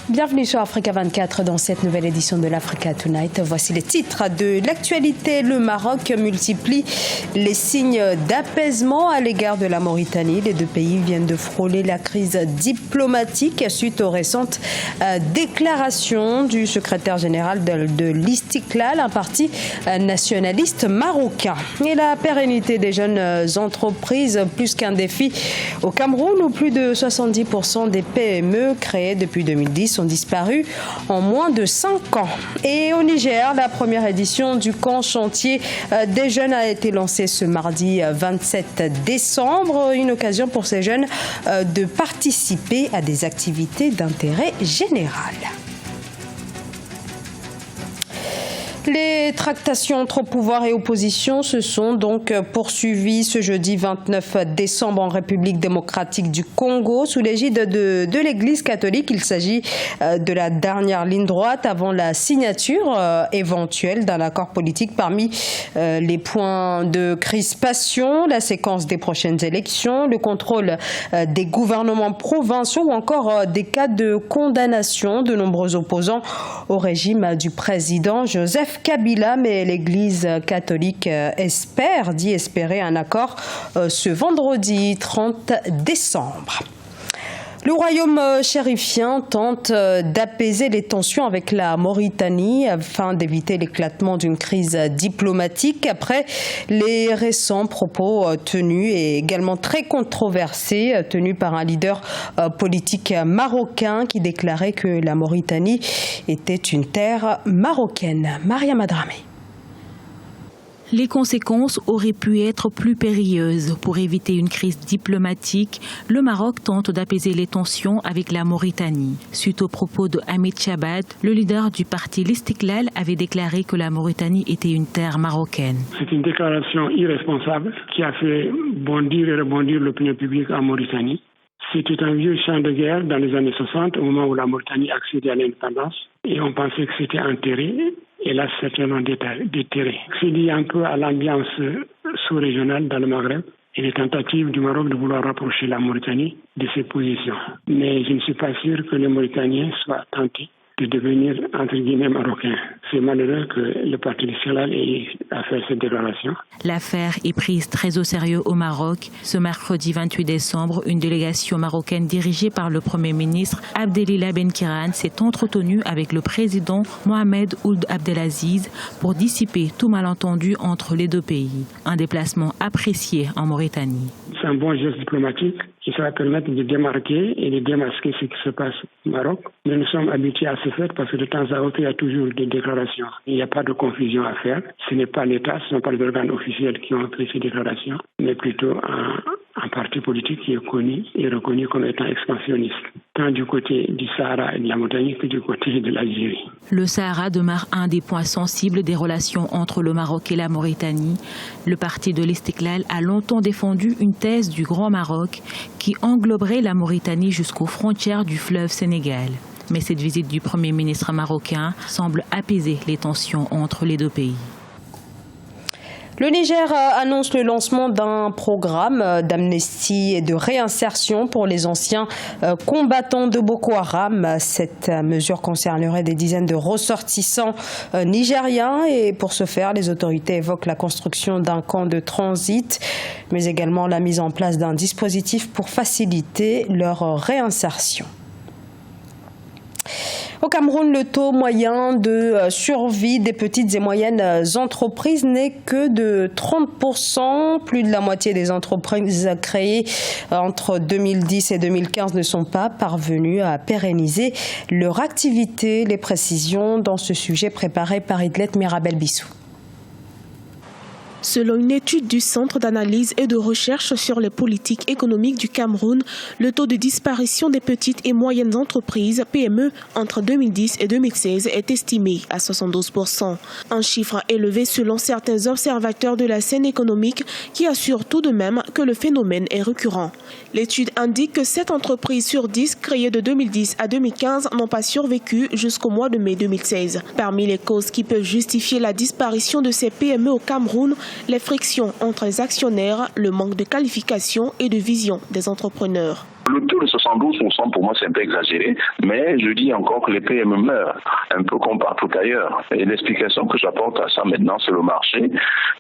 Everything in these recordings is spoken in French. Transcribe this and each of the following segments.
Bienvenue sur Africa 24 dans cette nouvelle édition de l'Africa Tonight. Voici les titres de l'actualité. Le Maroc multiplie les signes d'apaisement à l'égard de la Mauritanie. Les deux pays viennent de frôler la crise diplomatique suite aux récentes déclarations du secrétaire général de l'Istiklal, un parti nationaliste marocain. Et la pérennité des jeunes entreprises, plus qu'un défi au Cameroun, où plus de 70% des PME créées depuis 2010 ont disparu en moins de 5 ans. Et au Niger, la première édition du camp chantier des jeunes a été lancée ce mardi 27 décembre. Une occasion pour ces jeunes de participer à des activités d'intérêt général. Les tractations entre pouvoir et opposition se sont donc poursuivies ce jeudi 29 décembre en République démocratique du Congo sous l'égide de l'Église catholique. Il s'agit de la dernière ligne droite avant la signature éventuelle d'un accord politique. Parmi les points de crispation, la séquence des prochaines élections, le contrôle des gouvernements provinciaux ou encore des cas de condamnation de nombreux opposants au régime du président Joseph Kabila, mais l'Église catholique dit espérer un accord ce vendredi 30 décembre. Le royaume chérifien tente d'apaiser les tensions avec la Mauritanie afin d'éviter l'éclatement d'une crise diplomatique après les récents propos tenus et également très controversés tenus par un leader politique marocain qui déclarait que la Mauritanie était une terre marocaine. Maria Madramé. Les conséquences auraient pu être plus périlleuses. Pour éviter une crise diplomatique, le Maroc tente d'apaiser les tensions avec la Mauritanie. Suite aux propos de Hamid Chabad, le leader du parti l'Istiklal avait déclaré que la Mauritanie était une terre marocaine. C'est une déclaration irresponsable qui a fait bondir et rebondir l'opinion publique en Mauritanie. C'était un vieux champ de guerre dans les années 60, au moment où la Mauritanie accédait à l'indépendance. Et on pensait que c'était enterré. Et là, c'est certainement déterré. C'est lié un peu à l'ambiance sous-régionale dans le Maghreb et les tentatives du Maroc de vouloir rapprocher la Mauritanie de ses positions. Mais je ne suis pas sûr que les Mauritaniens soient tentés de devenir, entre guillemets, marocains. C'est malheureux que le parti national ait à faire cette déclaration. L'affaire est prise très au sérieux au Maroc. Ce mercredi 28 décembre, une délégation marocaine dirigée par le Premier ministre Abdelila Benkiran s'est entretenue avec le président Mohamed Ould Abdelaziz pour dissiper tout malentendu entre les deux pays. Un déplacement apprécié en Mauritanie. C'est un bon geste diplomatique qui ça va permettre de démarquer et de démasquer ce qui se passe au Maroc. Mais nous sommes habitués à ce fait parce que de temps à autre, il y a toujours des déclarations. Il n'y a pas de confusion à faire. Ce n'est pas l'État, ce ne sont pas les organes officiels qui ont pris ces déclarations, mais plutôt un parti politique qui est connu et reconnu comme étant expansionniste, tant du côté du Sahara et de la Mauritanie que du côté de l'Algérie. Le Sahara demeure un des points sensibles des relations entre le Maroc et la Mauritanie. Le parti de l'Istiklal a longtemps défendu une thèse du Grand Maroc qui engloberait la Mauritanie jusqu'aux frontières du fleuve Sénégal. Mais cette visite du Premier ministre marocain semble apaiser les tensions entre les deux pays. Le Niger annonce le lancement d'un programme d'amnistie et de réinsertion pour les anciens combattants de Boko Haram. Cette mesure concernerait des dizaines de ressortissants nigériens et pour ce faire, les autorités évoquent la construction d'un camp de transit, mais également la mise en place d'un dispositif pour faciliter leur réinsertion. Au Cameroun, le taux moyen de survie des petites et moyennes entreprises n'est que de 30%. Plus de la moitié des entreprises créées entre 2010 et 2015 ne sont pas parvenues à pérenniser leur activité. Les précisions dans ce sujet préparé par Idlet Mirabel-Bissou. Selon une étude du Centre d'analyse et de recherche sur les politiques économiques du Cameroun, le taux de disparition des petites et moyennes entreprises PME entre 2010 et 2016 est estimé à 72%. Un chiffre élevé selon certains observateurs de la scène économique qui assurent tout de même que le phénomène est récurrent. L'étude indique que 7 entreprises sur 10 créées de 2010 à 2015 n'ont pas survécu jusqu'au mois de mai 2016. Parmi les causes qui peuvent justifier la disparition de ces PME au Cameroun, les frictions entre les actionnaires, le manque de qualification et de vision des entrepreneurs. Le taux de 72% 72%, pour moi, c'est un peu exagéré, mais je dis encore que les PME meurent, un peu comme partout ailleurs. Et l'explication que j'apporte à ça maintenant, c'est le marché.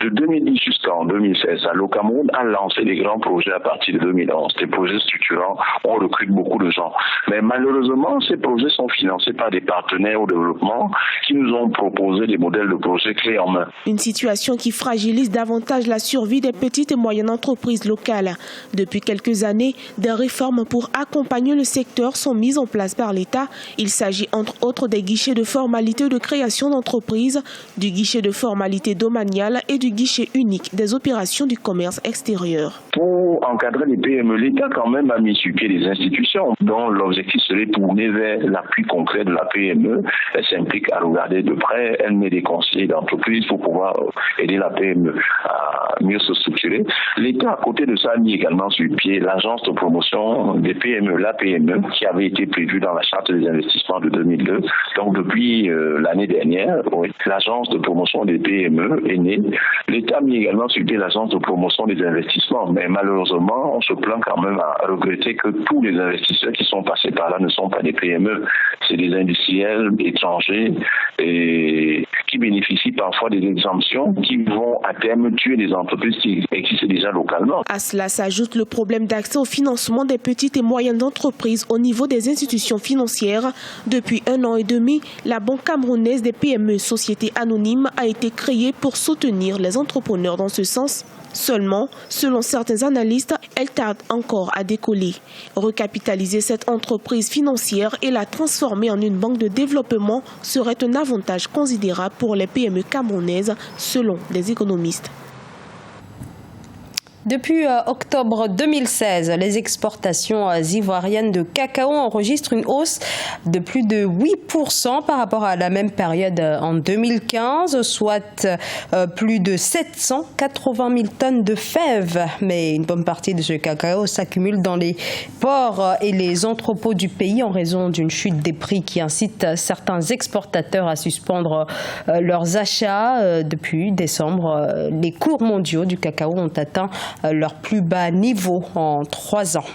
De 2010 jusqu'en 2016, le Cameroun a lancé des grands projets à partir de 2011, des projets structurants, on recrute beaucoup de gens. Mais malheureusement, ces projets sont financés par des partenaires au développement qui nous ont proposé des modèles de projets clés en main. Une situation qui fragilise davantage la survie des petites et moyennes entreprises locales. Depuis quelques années, des réformes pour accompagner le secteur sont mises en place par l'État. Il s'agit entre autres des guichets de formalité de création d'entreprise, du guichet de formalité domaniale et du guichet unique des opérations du commerce extérieur. Pour encadrer les PME, l'État quand même a mis sur pied des institutions dont l'objectif serait tourné vers l'appui concret de la PME. Elle s'implique à regarder de près, elle met des conseillers d'entreprise pour pouvoir aider la PME à mieux se structurer. L'État, à côté de ça, a mis également sur pied l'agence de promotion des PME, la PME, qui avait été prévue dans la charte des investissements de 2002. Donc depuis l'année dernière, l'agence de promotion des PME est née. L'État a mis également sur pied l'agence de promotion des investissements. Mais malheureusement, on se plaint quand même à regretter que tous les investisseurs qui sont passés par là ne sont pas des PME. C'est des industriels étrangers et qui bénéficient parfois des exemptions qui vont à terme tuer des entreprises qui existent déjà localement. À cela s'ajoute le problème d'accès au financement des petites et moyennes entreprises au niveau des institutions financières. Depuis 1 an et demi, la Banque camerounaise des PME, société anonyme, a été créée pour soutenir les entrepreneurs dans ce sens. Seulement, selon certains analystes, elle tarde encore à décoller. Recapitaliser cette entreprise financière et la transformer en une banque de développement serait un avantage considérable pour les PME camerounaises, selon les économistes. Depuis octobre 2016, les exportations ivoiriennes de cacao enregistrent une hausse de plus de 8% par rapport à la même période en 2015, soit plus de 780 000 tonnes de fèves. Mais une bonne partie de ce cacao s'accumule dans les ports et les entrepôts du pays en raison d'une chute des prix qui incite certains exportateurs à suspendre leurs achats. Depuis décembre, les cours mondiaux du cacao ont atteint leur plus bas niveau en 3 ans.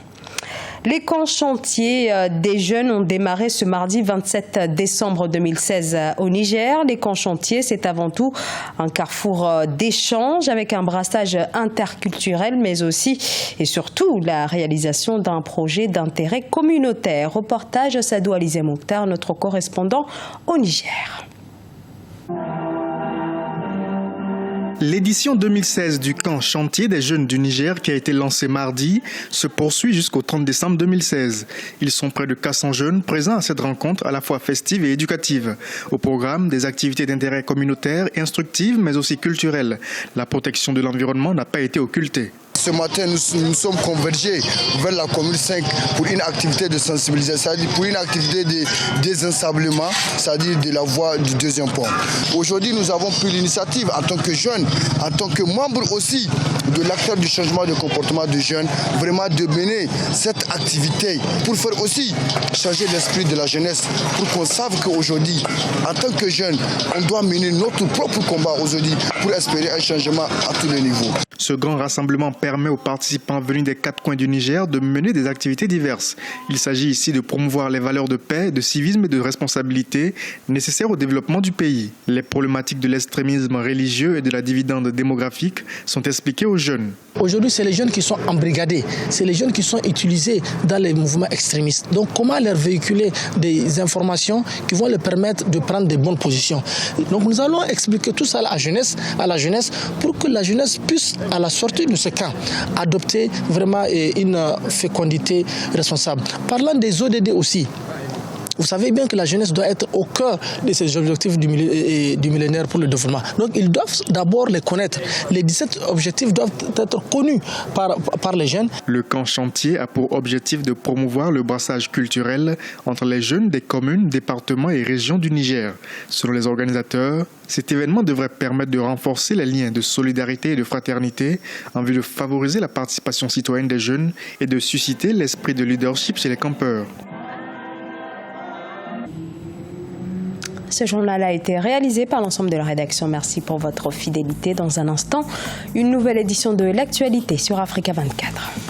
Les camps chantiers des jeunes ont démarré ce mardi 27 décembre 2016 au Niger. Les camps chantiers, c'est avant tout un carrefour d'échange avec un brassage interculturel, mais aussi et surtout la réalisation d'un projet d'intérêt communautaire. Reportage Sadou Alizé Mokhtar, notre correspondant au Niger. L'édition 2016 du camp chantier des jeunes du Niger qui a été lancé mardi se poursuit jusqu'au 30 décembre 2016. Ils sont près de 400 jeunes présents à cette rencontre à la fois festive et éducative. Au programme, des activités d'intérêt communautaire et instructives mais aussi culturelles. La protection de l'environnement n'a pas été occultée. Ce matin, nous sommes convergés vers la commune 5 pour une activité de sensibilisation, c'est-à-dire pour une activité de désensablement, c'est-à-dire de la voie du deuxième pont. Aujourd'hui, nous avons pris l'initiative en tant que jeunes, en tant que membres aussi de l'acteur du changement de comportement des jeunes, vraiment de mener cette activité pour faire aussi changer l'esprit de la jeunesse, pour qu'on sache qu'aujourd'hui, en tant que jeunes, on doit mener notre propre combat aujourd'hui pour espérer un changement à tous les niveaux. Ce grand rassemblement permet aux participants venus des 4 coins du Niger de mener des activités diverses. Il s'agit ici de promouvoir les valeurs de paix, de civisme et de responsabilité nécessaires au développement du pays. Les problématiques de l'extrémisme religieux et de la dividende démographique sont expliquées aux jeunes. Aujourd'hui, c'est les jeunes qui sont embrigadés, c'est les jeunes qui sont utilisés dans les mouvements extrémistes. Donc, comment leur véhiculer des informations qui vont leur permettre de prendre des bonnes positions? Donc, nous allons expliquer tout ça à la jeunesse, pour que la jeunesse puisse, à la sortie de ce camp, adopter vraiment une fécondité responsable. Parlant des ODD aussi, vous savez bien que la jeunesse doit être au cœur de ces objectifs du millénaire pour le développement. Donc ils doivent d'abord les connaître. Les 17 objectifs doivent être connus par les jeunes. Le camp chantier a pour objectif de promouvoir le brassage culturel entre les jeunes des communes, départements et régions du Niger. Selon les organisateurs, cet événement devrait permettre de renforcer les liens de solidarité et de fraternité en vue de favoriser la participation citoyenne des jeunes et de susciter l'esprit de leadership chez les campeurs. Ce journal a été réalisé par l'ensemble de la rédaction. Merci pour votre fidélité. Dans un instant, une nouvelle édition de l'actualité sur Africa 24.